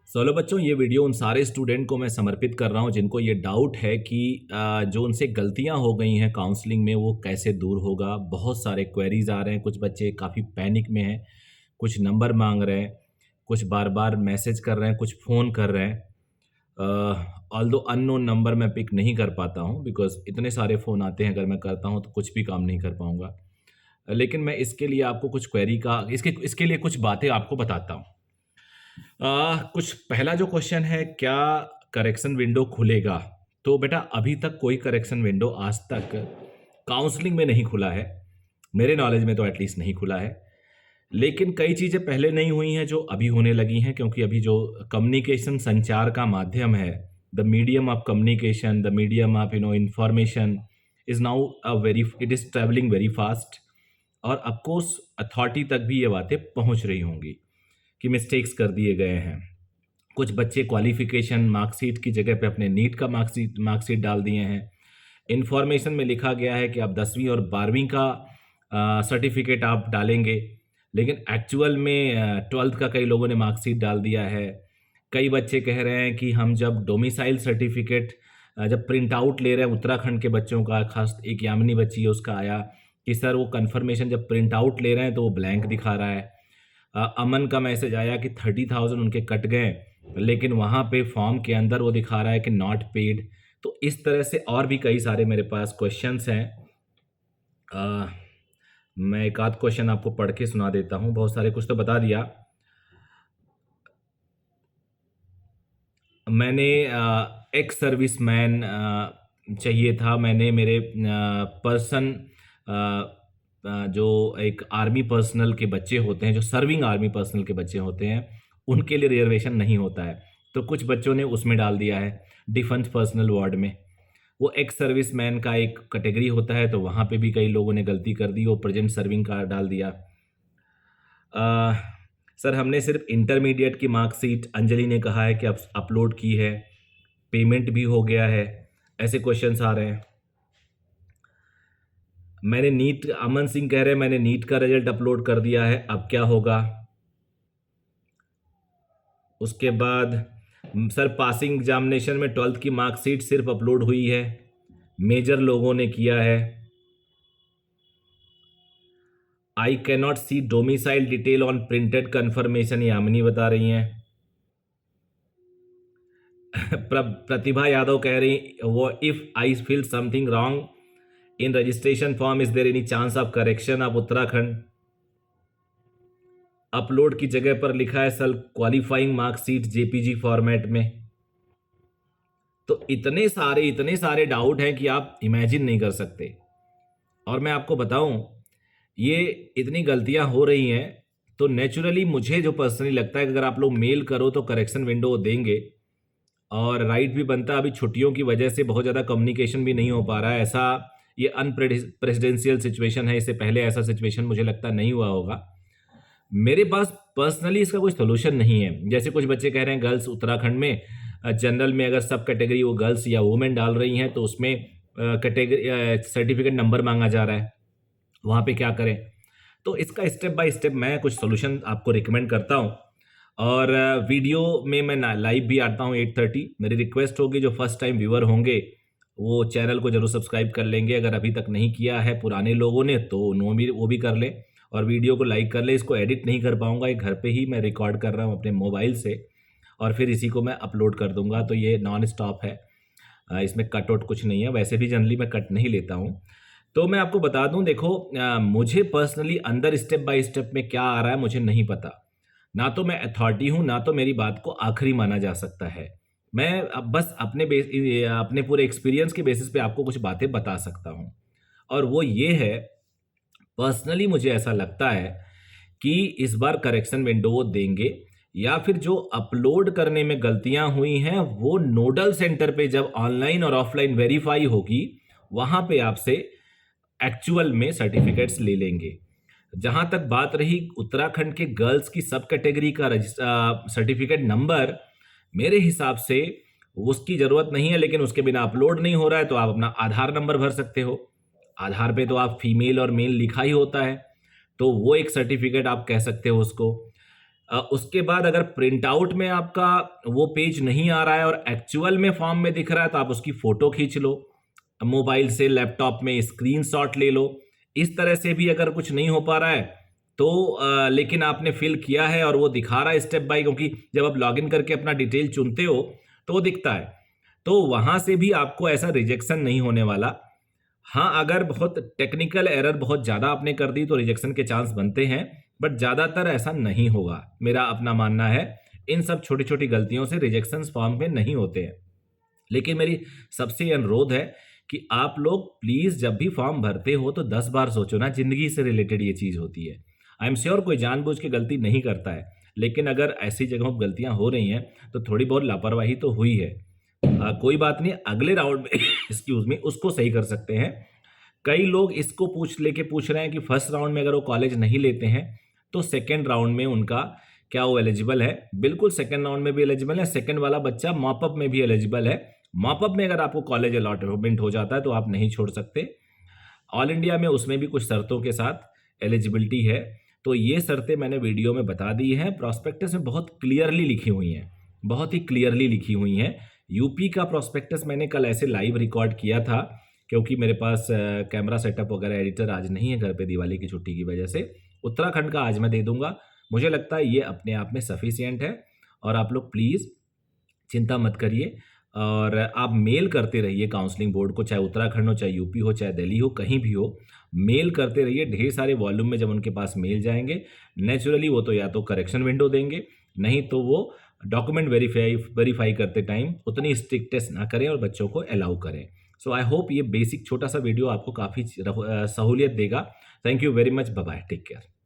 Solo बच्चों, ये video उन सारे स्टूडेंट को मैं समर्पित कर रहा हूँ जिनको ये डाउट है कि जो उनसे गलतियाँ हो गई हैं काउंसलिंग में वो कैसे दूर होगा। बहुत सारे क्वेरीज आ रहे हैं, कुछ बच्चे काफ़ी पैनिक में हैं, कुछ नंबर मांग रहे हैं, कुछ बार बार मैसेज कर रहे हैं, कुछ फ़ोन कर रहे हैं। ऑल्दो अननोन नंबर मैं पिक नहीं कर पाता हूँ बिकॉज इतने सारे फ़ोन आते हैं, अगर मैं करता हूँ तो कुछ भी काम नहीं कर पाऊँगा। लेकिन मैं इसके लिए आपको कुछ क्वेरी का इसके इसके लिए कुछ बातें आपको बताता हूँ। कुछ पहला जो क्वेश्चन है, क्या करेक्शन विंडो खुलेगा? तो बेटा अभी तक कोई करेक्शन विंडो आज तक काउंसलिंग में नहीं खुला है, मेरे नॉलेज में तो एटलीस्ट नहीं खुला है। लेकिन कई चीज़ें पहले नहीं हुई हैं जो अभी होने लगी हैं, क्योंकि अभी जो कम्युनिकेशन संचार का माध्यम है, the medium of communication, the medium of information is now it is travelling very fast. और ऑफकोर्स अथॉरिटी तक भी ये बातें पहुंच रही होंगी कि मिस्टेक्स कर दिए गए हैं। कुछ बच्चे क्वालिफिकेशन मार्कशीट की जगह पे अपने नीट का मार्कशीट डाल दिए हैं। इन्फॉर्मेशन में लिखा गया है कि आप 10वीं और 12वीं का सर्टिफिकेट आप डालेंगे, लेकिन एक्चुअल में 12th का कई लोगों ने मार्कशीट डाल दिया है। कई बच्चे कह रहे हैं कि हम जब डोमिसाइल सर्टिफिकेट जब प्रिंट आउट ले रहे हैं, उत्तराखंड के बच्चों का, खास एक यामिनी बच्ची है उसका आया कि सर वो कन्फर्मेशन जब प्रिंट आउट ले रहे हैं तो वो ब्लैंक दिखा रहा है। अमन का मैसेज आया कि 30,000 उनके कट गए, लेकिन वहाँ पे फॉर्म के अंदर वो दिखा रहा है कि नॉट पेड। तो इस तरह से और भी कई सारे मेरे पास क्वेश्चंस हैं। मैं एक आध क्वेश्चन आपको पढ़ के सुना देता हूँ, बहुत सारे कुछ तो बता दिया मैंने। एक्स सर्विसमैन चाहिए था मैंने, मेरे पर्सन जो एक आर्मी पर्सनल के बच्चे होते हैं, जो सर्विंग आर्मी पर्सनल के बच्चे होते हैं, उनके लिए रिजर्वेशन नहीं होता है। तो कुछ बच्चों ने उसमें डाल दिया है डिफेंस पर्सनल वार्ड में। वो एक्स सर्विसमैन का एक कैटेगरी होता है, तो वहाँ पे भी कई लोगों ने गलती कर दी, वो प्रेजेंट सर्विंग का डाल दिया। सर हमने सिर्फ इंटरमीडिएट की मार्कशीट अंजलि ने कहा है कि अब अपलोड की है, पेमेंट भी हो गया है, ऐसे क्वेश्चंस आ रहे हैं। मैंने नीट, अमन सिंह कह रहे हैं मैंने नीट का रिजल्ट अपलोड कर दिया है, अब क्या होगा? उसके बाद सर पासिंग एग्जामिनेशन में 12th की मार्कशीट सिर्फ अपलोड हुई है, मेजर लोगों ने किया है। I can not see domicile detail on printed confirmation, Yamini बता रही हैं। प्रतिभा यादव कह रही वो if I feel something wrong in registration form is there any chance of correction of Uttarakhand? Upload की जगह पर लिखा है sir qualifying marksheet JPG format में। तो इतने सारे डाउट हैं कि आप इमेजिन नहीं कर सकते। और मैं आपको बताऊं, ये इतनी गलतियां हो रही हैं तो नेचुरली मुझे जो पर्सनली लगता है कि अगर आप लोग मेल करो तो करेक्शन विंडो देंगे, और राइट भी बनता है। अभी छुट्टियों की वजह से बहुत ज़्यादा कम्युनिकेशन भी नहीं हो पा रहा है, ऐसा ये अनप्रेसिडेंशियल सिचुएशन है, इससे पहले ऐसा सिचुएशन मुझे लगता नहीं हुआ होगा। मेरे पास पर्सनली इसका कोई सोल्यूशन नहीं है। जैसे कुछ बच्चे कह रहे हैं गर्ल्स उत्तराखंड में जनरल में अगर सब कैटेगरी वो गर्ल्स या वुमेन डाल रही हैं तो उसमें कैटेगरी सर्टिफिकेट नंबर मांगा जा रहा है, वहाँ पे क्या करें? तो इसका स्टेप बाय स्टेप मैं कुछ सोल्यूशन आपको रिकमेंड करता हूँ, और वीडियो में मैं लाइव भी आता हूँ 8:30। मेरी रिक्वेस्ट होगी जो फर्स्ट टाइम व्यूअर होंगे वो चैनल को जरूर सब्सक्राइब कर लेंगे, अगर अभी तक नहीं किया है पुराने लोगों ने तो वो भी कर लें, और वीडियो को लाइक कर ले। इसको एडिट नहीं कर पाऊंगा, ये घर पे ही मैं रिकॉर्ड कर रहा हूँ अपने मोबाइल से, और फिर इसी को मैं अपलोड कर दूंगा। तो ये नॉन स्टॉप है, इसमें कट आउट कुछ नहीं है, वैसे भी जनरली मैं कट नहीं लेता हूँ। तो मैं आपको बता दूं, देखो मुझे पर्सनली अंदर स्टेप बाय स्टेप में क्या आ रहा है मुझे नहीं पता। ना तो मैं अथॉरिटी हूँ, ना तो मेरी बात को आखिरी माना जा सकता है। मैं अब बस अपने पूरे एक्सपीरियंस के बेसिस पे आपको कुछ बातें बता सकता हूँ, और वो ये है, पर्सनली मुझे ऐसा लगता है कि इस बार करेक्शन विंडो वो देंगे, या फिर जो अपलोड करने में गलतियां हुई हैं वो नोडल सेंटर पे जब ऑनलाइन और ऑफलाइन वेरीफाई होगी वहां पे आपसे एक्चुअल में सर्टिफिकेट्स ले लेंगे। जहां तक बात रही उत्तराखंड के गर्ल्स की सब कैटेगरी का सर्टिफिकेट नंबर, मेरे हिसाब से उसकी जरूरत नहीं है, लेकिन उसके बिना अपलोड नहीं हो रहा है तो आप अपना आधार नंबर भर सकते हो। आधार पे तो आप फीमेल और मेल लिखा ही होता है, तो वो एक सर्टिफिकेट आप कह सकते हो उसको। उसके बाद अगर प्रिंट आउट में आपका वो पेज नहीं आ रहा है और एक्चुअल में फॉर्म में दिख रहा है तो आप उसकी फोटो खींच लो, मोबाइल से लैपटॉप में स्क्रीनशॉट ले लो। इस तरह से भी अगर कुछ नहीं हो पा रहा है तो लेकिन आपने फिल किया है और वो दिखा रहा है स्टेप बाय, क्योंकि जब आप लॉगिन करके अपना डिटेल चुनते हो तो वो दिखता है, तो वहां से भी आपको ऐसा रिजेक्शन नहीं होने वाला। हाँ, अगर बहुत टेक्निकल एरर बहुत ज़्यादा आपने कर दी तो रिजेक्शन के चांस बनते हैं, बट ज़्यादातर ऐसा नहीं होगा, मेरा अपना मानना है। इन सब छोटी छोटी गलतियों से रिजेक्शन फॉर्म पे नहीं होते हैं। लेकिन मेरी सबसे अनुरोध है कि आप लोग प्लीज़ जब भी फॉर्म भरते हो तो 10 बार सोचो ना, जिंदगी से रिलेटेड ये चीज़ होती है। आई एम श्योर कोई जानबूझ के गलती नहीं करता है, लेकिन अगर ऐसी जगहों पर गलतियां हो रही हैं तो थोड़ी बहुत लापरवाही तो हुई है। कोई बात नहीं, अगले राउंड में एक्सक्यूज मी उसको सही कर सकते हैं। कई लोग इसको पूछ रहे हैं कि फर्स्ट राउंड में अगर वो कॉलेज नहीं लेते हैं तो सेकेंड राउंड में उनका क्या वो एलिजिबल है? बिल्कुल सेकेंड राउंड में भी एलिजिबल है। सेकेंड वाला बच्चा मॉपअप में भी एलिजिबल है। मॉपअप में अगर आपको कॉलेज अलॉटमेंट हो जाता है तो आप नहीं छोड़ सकते। ऑल इंडिया में उसमें भी कुछ शर्तों के साथ एलिजिबिलिटी है। तो ये शर्तें मैंने वीडियो में बता दी हैं, प्रॉस्पेक्टस में बहुत क्लियरली लिखी हुई हैं, बहुत ही क्लियरली लिखी हुई हैं। यूपी का प्रॉस्पेक्टस मैंने कल ऐसे लाइव रिकॉर्ड किया था, क्योंकि मेरे पास कैमरा सेटअप वगैरह एडिटर आज नहीं है घर पे दिवाली की छुट्टी की वजह से। उत्तराखंड का आज मैं दे दूंगा। मुझे लगता है ये अपने आप में सफिशियंट है, और आप लोग प्लीज़ चिंता मत करिए और आप मेल करते रहिए काउंसलिंग बोर्ड को, चाहे उत्तराखंड हो, चाहे यूपी हो, चाहे दिल्ली हो, कहीं भी हो, मेल करते रहिए ढेर सारे वॉल्यूम में। जब उनके पास मेल जाएंगे नेचुरली वो तो या तो करेक्शन विंडो देंगे, नहीं तो वो डॉक्यूमेंट वेरीफाई करते टाइम उतनी स्ट्रिक्टनेस ना करें और बच्चों को अलाउ करें। सो आई होप ये बेसिक छोटा सा वीडियो आपको काफ़ी सहूलियत देगा। Thank you very much, bye bye, take care.